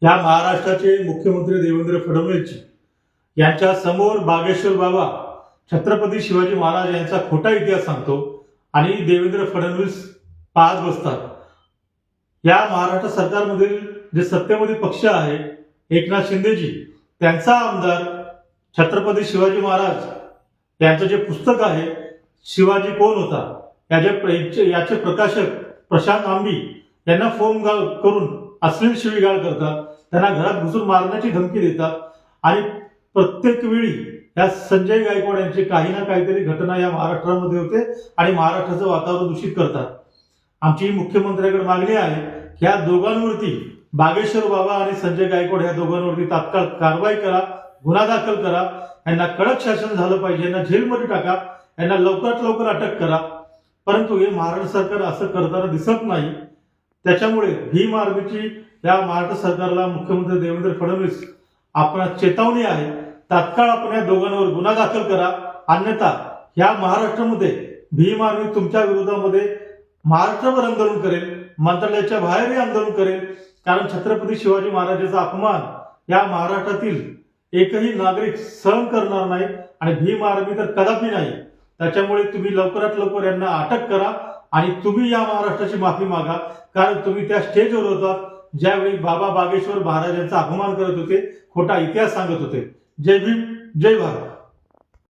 या महाराष्ट्राचे मुख्यमंत्री देवेंद्र फडणवीस यांच्या समोर बागेश्वर बाबा छत्रपती शिवाजी महाराज यांचा खोटा इतिहास सांगतो आणि देवेंद्र फडणवीस पाहत बसतात। या महाराष्ट्र सरकारमधील जे सत्तेमध्ये पक्ष आहे एकनाथ शिंदेजी त्यांचा आमदार छत्रपती शिवाजी महाराज यांचं जे पुस्तक आहे शिवाजी कोण होता याचे प्रकाशक प्रशांत आंबी यांना फोन करून अश्लील शिवीगाळ करतात, त्यांना घरात घुसून मारण्याची धमकी देतात आणि प्रत्येक वेळी या संजय गायकवाड यांची काही ना काहीतरी घटना या महाराष्ट्रामध्ये होते आणि महाराष्ट्राचं वातावरण दूषित करतात। आमची मुख्यमंत्र्यांकडे मागणी आहे की या दोघांवरती बागेश्वर बाबा आणि संजय गायकवाड या दोघांवरती तात्काळ कारवाई करा, गुन्हा दाखल करा, यांना कडक शासन झालं पाहिजे, यांना जेलमध्ये टाका, यांना लवकरात लवकर अटक करा। परंतु हे महाराष्ट्र सरकार असं करताना दिसत नाही। त्याच्यामुळे भीम आर्मीची या महाराष्ट्र सरकारला मुख्यमंत्री देवेंद्र फडणवीस आपण चेतावणी आहे, तात्काळ आपण या दोघांवर गुन्हा दाखल करा, अन्यथा या महाराष्ट्रामध्ये भीम आर्मी तुमच्या विरोधामध्ये महाराष्ट्रावर आंदोलन करेल, मंत्रालयाच्या बाहेरही आंदोलन करेल। कारण छत्रपती शिवाजी महाराजांचा अपमान या महाराष्ट्रातील एकही नागरिक सहन करणार नाही आणि भीम आर्मी तर कदापि नाही। त्याच्यामुळे तुम्ही लवकरात लवकर यांना अटक करा आणि तुम्ही या महाराष्ट्राची माफी मागा, कारण तुम्ही त्या स्टेजवर होतात ज्यावेळी बाबा बागेश्वर महाराजांचा अपमान करत होते, खोटा इतिहास सांगत होते। जय भीम, जय भारत।